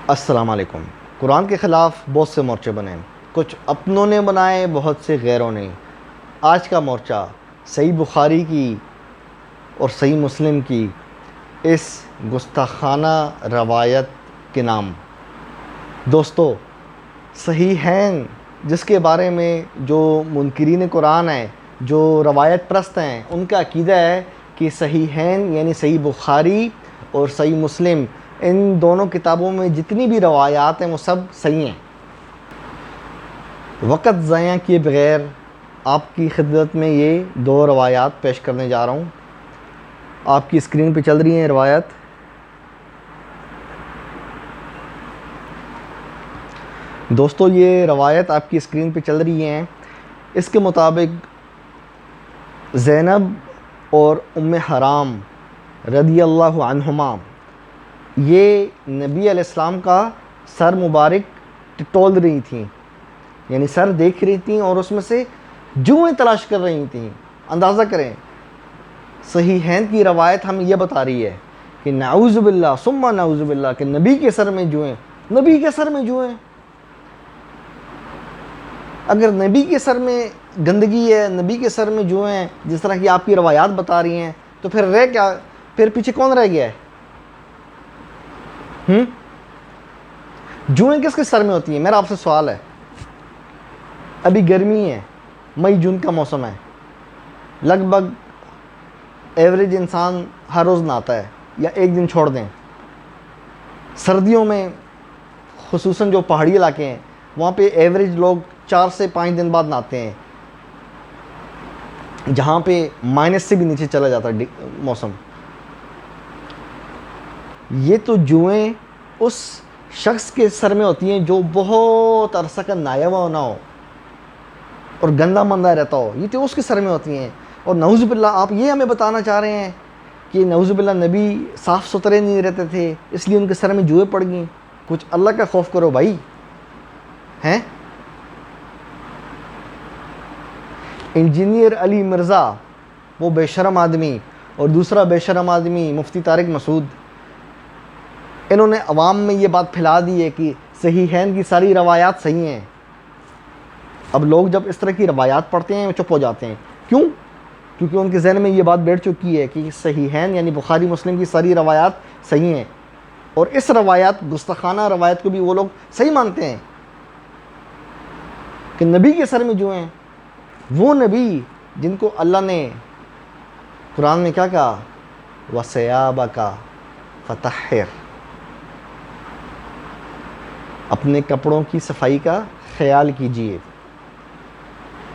السلام علیکم۔ قرآن کے خلاف بہت سے مورچے بنے، کچھ اپنوں نے بنائے، بہت سے غیروں نے۔ آج کا مورچہ صحیح بخاری کی اور صحیح مسلم کی اس گستاخانہ روایت کے نام۔ دوستو، صحیحین جس کے بارے میں جو منکرین قرآن ہیں، جو روایت پرست ہیں، ان کا عقیدہ ہے کہ صحیحین یعنی صحیح بخاری اور صحیح مسلم، ان دونوں کتابوں میں جتنی بھی روایات ہیں وہ سب صحیح ہیں۔ وقت ضائع کیے بغیر آپ کی خدمت میں یہ دو روایات پیش کرنے جا رہا ہوں۔ آپ کی اسکرین پہ چل رہی ہیں روایت۔ دوستو، یہ روایت آپ کی اسکرین پہ چل رہی ہیں۔ اس کے مطابق زینب اور ام حرام رضی اللہ عنہما یہ نبی علیہ السلام کا سر مبارک ٹٹول رہی تھیں، یعنی سر دیکھ رہی تھیں اور اس میں سے جوئیں تلاش کر رہی تھیں۔ اندازہ کریں، صحیحین کی روایت ہمیں یہ بتا رہی ہے کہ نعوذ باللہ ثم نعوذ باللہ کہ نبی کے سر میں جوئیں، نبی کے سر میں جوئیں۔ اگر نبی کے سر میں گندگی ہے، نبی کے سر میں جوئیں ہیں، جس طرح کی آپ کی روایات بتا رہی ہیں، تو پھر رہ کیا، پھر پیچھے کون رہ گیا ہے؟ جوئیں کس کے سر میں ہوتی ہیں؟ میرا آپ سے سوال ہے۔ ابھی گرمی ہے، مئی جون کا موسم ہے، لگ بھگ ایوریج انسان ہر روز نہاتا ہے یا ایک دن چھوڑ دیں۔ سردیوں میں خصوصاً جو پہاڑی علاقے ہیں وہاں پہ ایوریج لوگ 4 سے 5 دن بعد نہاتے ہیں، جہاں پہ مائنس سے بھی نیچے چلا جاتا ہے موسم۔ یہ تو جوئیں اس شخص کے سر میں ہوتی ہیں جو بہت عرصہ کا نہایا ہوا نہ ہو اور گندا مندہ رہتا ہو، یہ تو اس کے سر میں ہوتی ہیں۔ اور نعوذ باللہ آپ یہ ہمیں بتانا چاہ رہے ہیں کہ نعوذ باللہ نبی صاف ستھرے نہیں رہتے تھے اس لیے ان کے سر میں جوئیں پڑ گئیں؟ کچھ اللہ کا خوف کرو بھائی، ہیں؟ انجینئر علی مرزا وہ بے شرم آدمی، اور دوسرا بے شرم آدمی مفتی طارق مسعود، انہوں نے عوام میں یہ بات پھیلا دی ہے کہ صحیحین کی ساری روایات صحیح ہیں۔ اب لوگ جب اس طرح کی روایات پڑھتے ہیں وہ چپ ہو جاتے ہیں۔ کیوں؟ کیونکہ ان کے ذہن میں یہ بات بیٹھ چکی ہے کہ صحیحین یعنی بخاری مسلم کی ساری روایات صحیح ہیں، اور اس روایات گستاخانہ روایت کو بھی وہ لوگ صحیح مانتے ہیں کہ نبی کے سر میں جو ہیں، وہ نبی جن کو اللہ نے قرآن میں کیا کہا؟ وَثِيَابَكَ فَطَهِّرْ، اپنے کپڑوں کی صفائی کا خیال کیجئے۔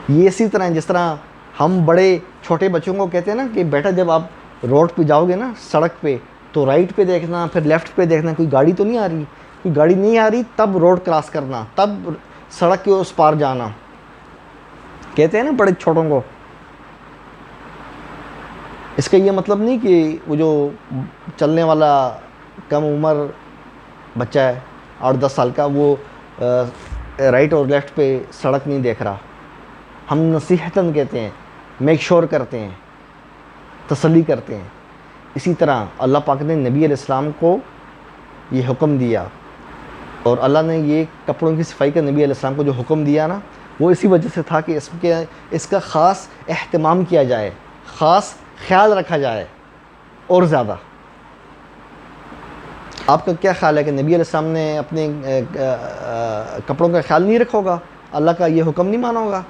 یہ اسی طرح جس طرح ہم بڑے چھوٹے بچوں کو کہتے ہیں نا کہ بیٹا جب آپ روڈ پہ جاؤ گے نا، سڑک پہ، تو رائٹ پہ دیکھنا، پھر لیفٹ پہ دیکھنا، کوئی گاڑی تو نہیں آ رہی، کوئی گاڑی نہیں آ رہی تب روڈ کراس کرنا، تب سڑک کے اس پار جانا، کہتے ہیں نا بڑے چھوٹوں کو۔ اس کا یہ مطلب نہیں کہ وہ جو چلنے والا کم عمر بچہ ہے 8-10 سال کا، وہ رائٹ اور لیفٹ پہ سڑک نہیں دیکھ رہا۔ ہم نصیحتاً کہتے ہیں، میک شور کرتے ہیں، تسلی کرتے ہیں۔ اسی طرح اللہ پاک نے نبی علیہ السلام کو یہ حکم دیا، اور اللہ نے یہ کپڑوں کی صفائی کا نبی علیہ السلام کو جو حکم دیا نا، وہ اسی وجہ سے تھا کہ اس کا خاص اہتمام کیا جائے، خاص خیال رکھا جائے اور زیادہ۔ آپ کا کیا خیال ہے کہ نبی علیہ السلام نے اپنے کپڑوں کا خیال نہیں رکھا ہوگا؟ اللہ کا یہ حکم نہیں مانا ہوگا؟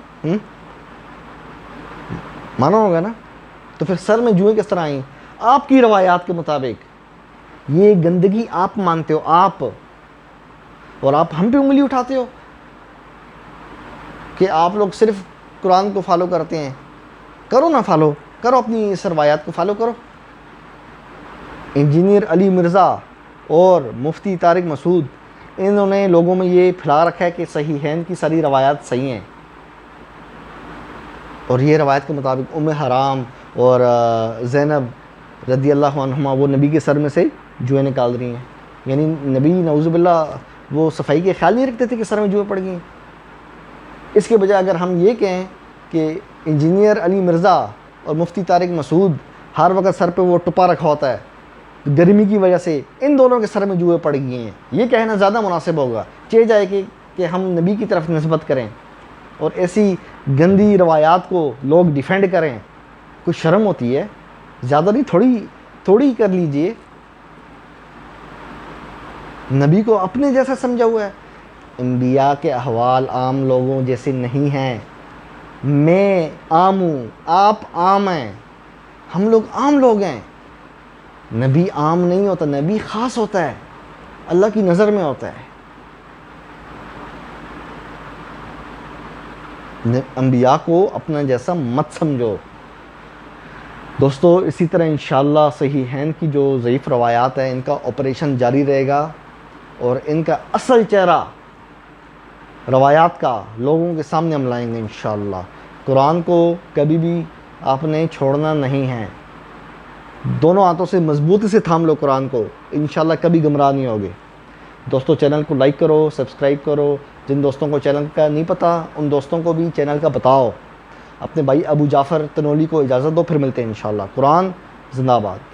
مانا ہوگا نا؟ تو پھر سر میں جوئیں کس طرح آئیں؟ آپ کی روایات کے مطابق یہ گندگی آپ مانتے ہو، آپ، اور آپ ہم پہ انگلی اٹھاتے ہو کہ آپ لوگ صرف قرآن کو فالو کرتے ہیں۔ کرو نا فالو، کرو اپنی اس روایات کو فالو کرو۔ انجینئر علی مرزا اور مفتی طارق مسعود، انہوں نے لوگوں میں یہ پھیلا رکھا ہے کہ صحیحین کی ساری روایات صحیح ہیں، اور یہ روایت کے مطابق ام حرام اور زینب رضی اللہ عنہما وہ نبی کے سر میں سے جوئیں نکال رہی ہیں، یعنی نبی نعوذ باللہ وہ صفائی کے خیال نہیں رکھتے تھے کہ سر میں جوئیں پڑ گئیں۔ اس کے بجائے اگر ہم یہ کہیں کہ انجینئر علی مرزا اور مفتی طارق مسعود ہر وقت سر پہ وہ ٹپا رکھا ہوتا ہے، گرمی کی وجہ سے ان دونوں کے سر میں جوئیں پڑ گئی ہیں، یہ کہنا زیادہ مناسب ہوگا۔ چاہے جائے کہ ہم نبی کی طرف نسبت کریں اور ایسی گندی روایات کو لوگ ڈیفینڈ کریں، کچھ شرم ہوتی ہے؟ زیادہ نہیں، تھوڑی کر لیجئے۔ نبی کو اپنے جیسا سمجھا ہوا ہے۔ انبیاء کے احوال عام لوگوں جیسے نہیں ہیں۔ میں عام ہوں، آپ عام ہیں، ہم لوگ عام لوگ ہیں۔ نبی عام نہیں ہوتا، نبی خاص ہوتا ہے، اللہ کی نظر میں ہوتا ہے۔ انبیاء کو اپنا جیسا مت سمجھو۔ دوستو اسی طرح انشاءاللہ صحیحین کی جو ضعیف روایات ہیں ان کا آپریشن جاری رہے گا، اور ان کا اصل چہرہ روایات کا لوگوں کے سامنے ہم لائیں گے انشاءاللہ۔ قرآن کو کبھی بھی آپ نے چھوڑنا نہیں ہے، دونوں ہاتھوں سے مضبوطی سے تھام لو قرآن کو، انشاءاللہ کبھی گمراہ نہیں ہوگے۔ دوستو چینل کو لائک کرو، سبسکرائب کرو، جن دوستوں کو چینل کا نہیں پتہ ان دوستوں کو بھی چینل کا بتاؤ۔ اپنے بھائی ابو جعفر تنولی کو اجازت دو، پھر ملتے ہیں انشاءاللہ۔ قرآن زندہ باد۔